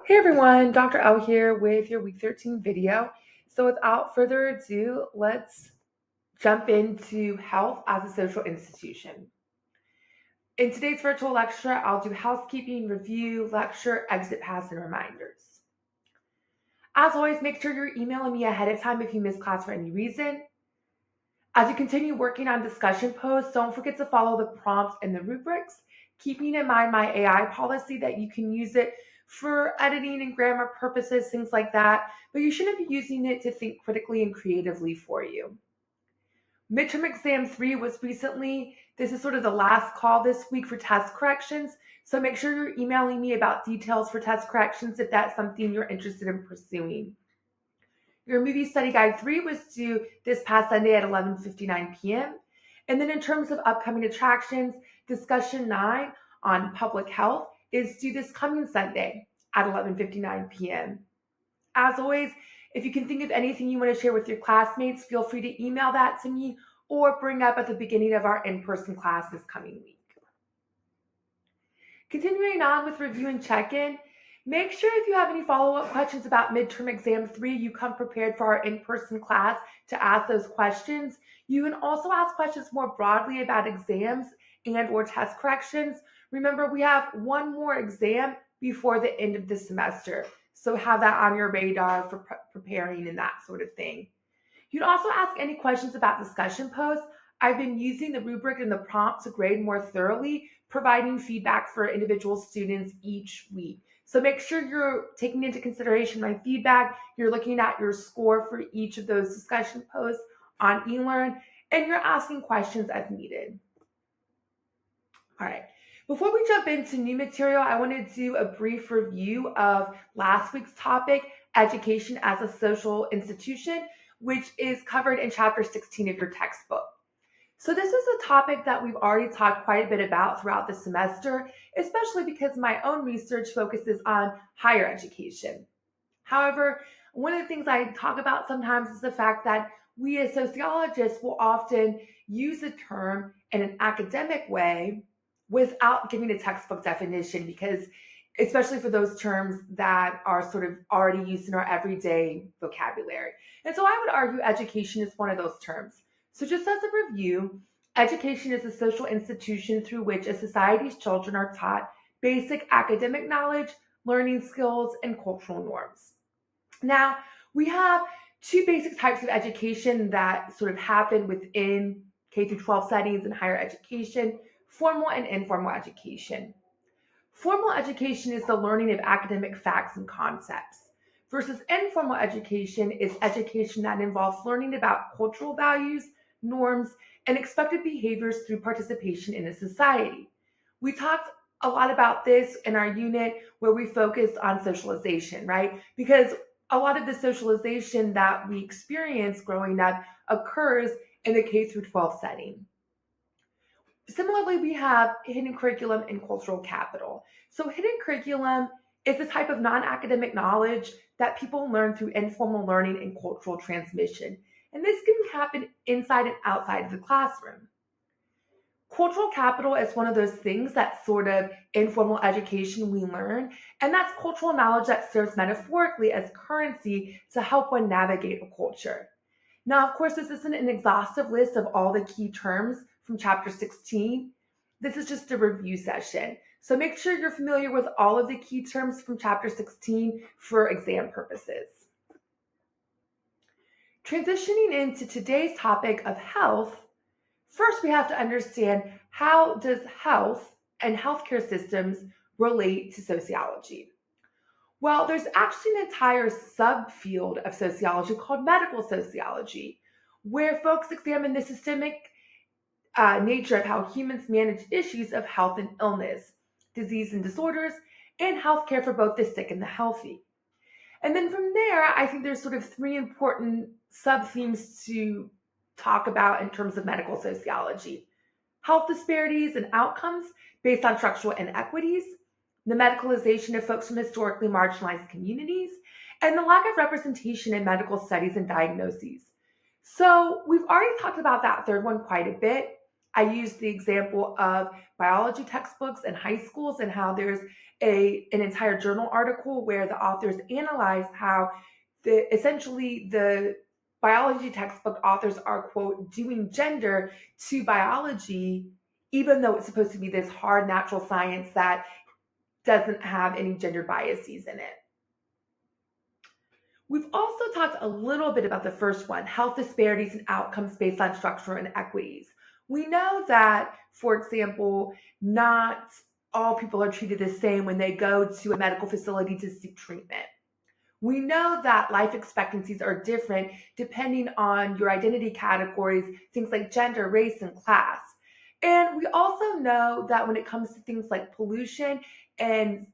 Hey everyone, Dr. L here with your week 13 video. So without further ado, let's jump into health as a social institution. In today's virtual lecture, I'll do housekeeping, review, lecture, exit pass, and reminders. As always, make sure you're emailing me ahead of time if you miss class for any reason. As you continue working on discussion posts, don't forget to follow the prompts and the rubrics, keeping in mind my AI policy that you can use it for editing and grammar purposes, things like that, but you shouldn't be using it to think critically and creatively for you. Midterm exam 3 was recently. This is sort of the last call this week for test corrections, so make sure you're emailing me about details for test corrections if that's something you're interested in pursuing. Your movie study guide 3 was due this past Sunday at 11:59 p.m. And then in terms of upcoming attractions, discussion 9 on public health is due this coming Sunday at 11:59 p.m. As always, if you can think of anything you want to share with your classmates, feel free to email that to me or bring up at the beginning of our in-person class this coming week. Continuing on with review and check-in, make sure if you have any follow-up questions about midterm exam 3, you come prepared for our in-person class to ask those questions. You can also ask questions more broadly about exams and or test corrections. Remember, we have one more exam before the end of the semester, so have that on your radar for preparing and that sort of thing. You can also ask any questions about discussion posts. I've been using the rubric and the prompt to grade more thoroughly, providing feedback for individual students each week. So make sure you're taking into consideration my feedback, you're looking at your score for each of those discussion posts on eLearn, and you're asking questions as needed. All right. Before we jump into new material, I want to do a brief review of last week's topic, education as a social institution, which is covered in chapter 16 of your textbook. So this is a topic that we've already talked quite a bit about throughout the semester, especially because my own research focuses on higher education. However, one of the things I talk about sometimes is the fact that we as sociologists will often use a term in an academic way without giving a textbook definition, because especially for those terms that are sort of already used in our everyday vocabulary. And so I would argue education is one of those terms. So just as a review, education is a social institution through which a society's children are taught basic academic knowledge, learning skills, and cultural norms. Now, we have two basic types of education that sort of happen within K through 12 settings and higher education: formal and informal education. Formal education is the learning of academic facts and concepts, versus informal education is education that involves learning about cultural values, norms, and expected behaviors through participation in a society. We talked a lot about this in our unit where we focused on socialization, right? Because a lot of the socialization that we experience growing up occurs in the K through 12 setting. Similarly, we have hidden curriculum and cultural capital. So hidden curriculum is the type of non-academic knowledge that people learn through informal learning and cultural transmission. And this can happen inside and outside of the classroom. Cultural capital is one of those things that sort of informal education we learn, and that's cultural knowledge that serves metaphorically as currency to help one navigate a culture. Now, of course, this isn't an exhaustive list of all the key terms from chapter 16. This is just a review session. So make sure you're familiar with all of the key terms from chapter 16 for exam purposes. Transitioning into today's topic of health, first we have to understand, how does health and healthcare systems relate to sociology? Well, there's actually an entire subfield of sociology called medical sociology, where folks examine the systemic nature of how humans manage issues of health and illness, disease and disorders, and healthcare for both the sick and the healthy. And then from there, I think there's sort of three important sub-themes to talk about in terms of medical sociology: health disparities and outcomes based on structural inequities, the medicalization of folks from historically marginalized communities, and the lack of representation in medical studies and diagnoses. So we've already talked about that third one quite a bit. I used the example of biology textbooks in high schools and how there's an entire journal article where the authors analyze how essentially the biology textbook authors are, quote, doing gender to biology, even though it's supposed to be this hard natural science that doesn't have any gender biases in it. We've also talked a little bit about the first one, health disparities and outcomes based on structural inequities. We know that, for example, not all people are treated the same when they go to a medical facility to seek treatment. We know that life expectancies are different depending on your identity categories, things like gender, race, and class. And we also know that when it comes to things like pollution and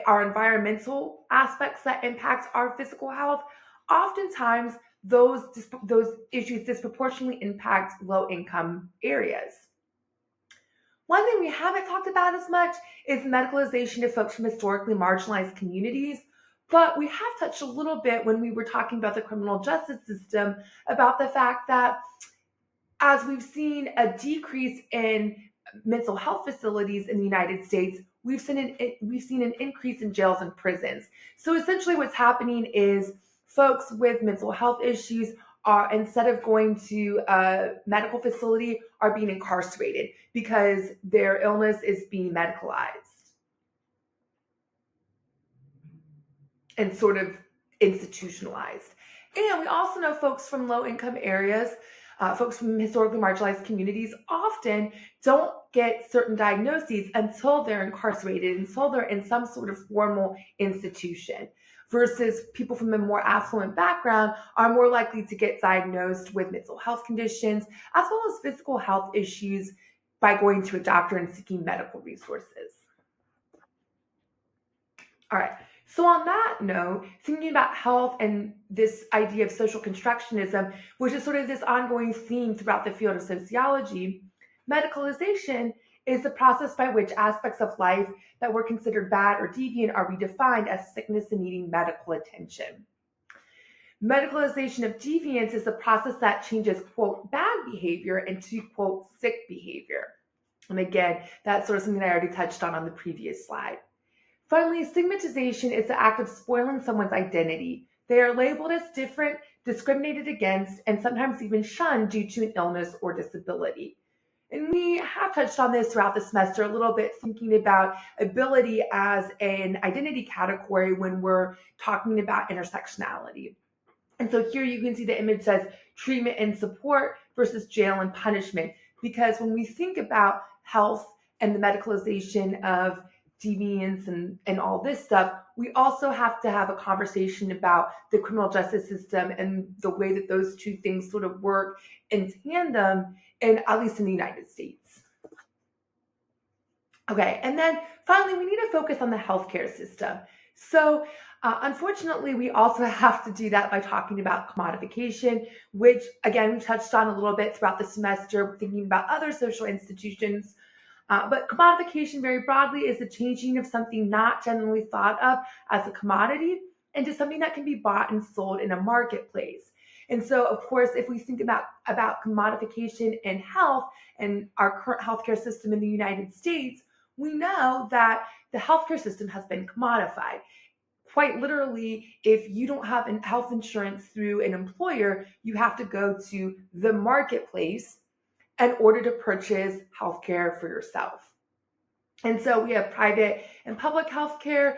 our environmental aspects that impact our physical health, oftentimes those issues disproportionately impact low income areas. One thing we haven't talked about as much is medicalization of folks from historically marginalized communities, but we have touched a little bit when we were talking about the criminal justice system about the fact that as we've seen a decrease in mental health facilities in the United States, we've seen an increase in jails and prisons. So essentially what's happening is folks with mental health issues are, instead of going to a medical facility, are being incarcerated because their illness is being medicalized and sort of institutionalized. And we also know folks from low income areas, folks from historically marginalized communities often don't get certain diagnoses until they're incarcerated, until they're in some sort of formal institution, versus people from a more affluent background are more likely to get diagnosed with mental health conditions as well as physical health issues by going to a doctor and seeking medical resources. All right. So on that note, thinking about health and this idea of social constructionism, which is sort of this ongoing theme throughout the field of sociology, medicalization is the process by which aspects of life that were considered bad or deviant are redefined as sickness and needing medical attention. Medicalization of deviance is the process that changes, quote, bad behavior into, quote, sick behavior. And again, that's sort of something I already touched on the previous slide. Finally, stigmatization is the act of spoiling someone's identity. They are labeled as different, discriminated against, and sometimes even shunned due to an illness or disability. And we have touched on this throughout the semester a little bit, thinking about ability as an identity category when we're talking about intersectionality. And so here you can see the image says treatment and support versus jail and punishment. Because when we think about health and the medicalization of deviance and all this stuff, we also have to have a conversation about the criminal justice system and the way that those two things sort of work in tandem, and at least in the United States. Okay, and then finally, we need to focus on the healthcare system. So unfortunately, we also have to do that by talking about commodification, which again, we've touched on a little bit throughout the semester, thinking about other social institutions. But commodification very broadly is the changing of something not generally thought of as a commodity into something that can be bought and sold in a marketplace. And so, of course, if we think about commodification in health and our current healthcare system in the United States, we know that the healthcare system has been commodified. Quite literally, if you don't have health insurance through an employer, you have to go to the marketplace in order to purchase healthcare for yourself. And so we have private and public healthcare.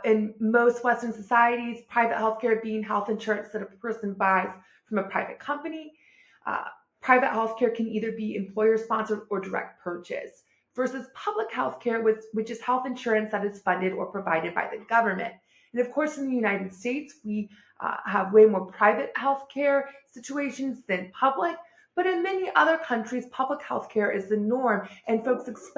In most Western societies, private healthcare being health insurance that a person buys from a private company. Private healthcare can either be employer-sponsored or direct purchase, versus public healthcare, which is health insurance that is funded or provided by the government. And of course, in the United States, we have way more private healthcare situations than public. But in many other countries, public health care is the norm, and folks expect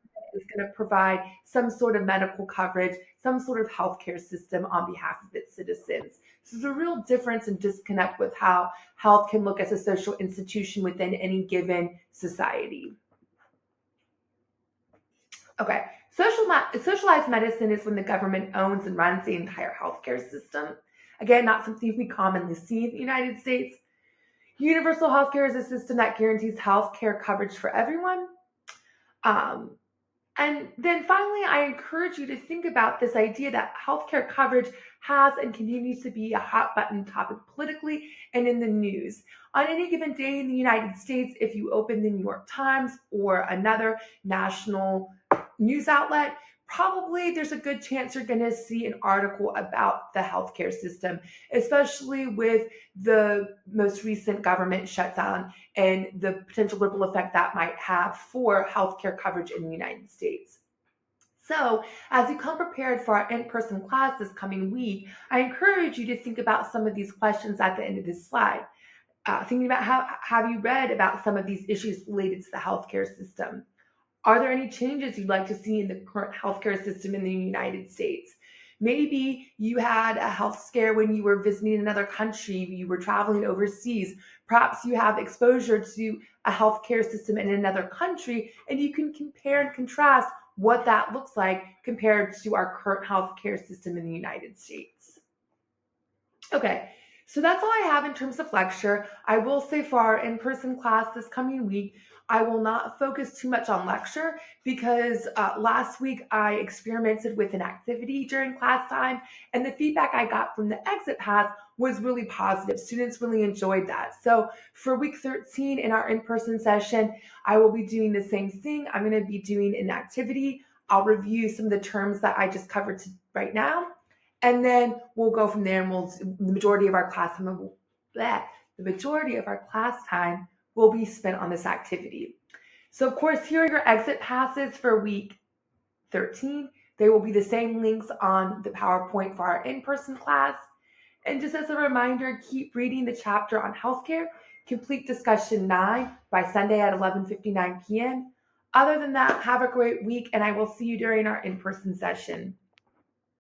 that it's going to provide some sort of medical coverage, some sort of healthcare system on behalf of its citizens. So there's a real difference and disconnect with how health can look as a social institution within any given society. Okay, socialized medicine is when the government owns and runs the entire healthcare system. Again, not something we commonly see in the United States. Universal healthcare is a system that guarantees healthcare coverage for everyone. Um, and then finally, I encourage you to think about this idea that healthcare coverage has and continues to be a hot button topic politically and in the news. On any given day in the United States, if you open the New York Times or another national news outlet, probably there's a good chance you're going to see an article about the healthcare system, especially with the most recent government shutdown and the potential ripple effect that might have for healthcare coverage in the United States. So, as you come prepared for our in person class this coming week, I encourage you to think about some of these questions at the end of this slide. Thinking about how have you read about some of these issues related to the healthcare system? Are there any changes you'd like to see in the current healthcare system in the United States? Maybe you had a health scare when you were visiting another country, you were traveling overseas. Perhaps you have exposure to a healthcare system in another country, and you can compare and contrast what that looks like compared to our current healthcare system in the United States. Okay, so that's all I have in terms of lecture. I will say for our in-person class this coming week, I will not focus too much on lecture because last week I experimented with an activity during class time, and the feedback I got from the exit pass was really positive. Students really enjoyed that. So for week 13 in our in-person session, I will be doing the same thing. I'm going to be doing an activity. I'll review some of the terms that I just covered right now, and then we'll go from there, and the majority of our class time will be spent on this activity. So of course, here are your exit passes for week 13. They will be the same links on the PowerPoint for our in-person class. And just as a reminder, keep reading the chapter on healthcare. Complete discussion 9 by Sunday at 11:59 p.m. Other than that, have a great week, and I will see you during our in-person session.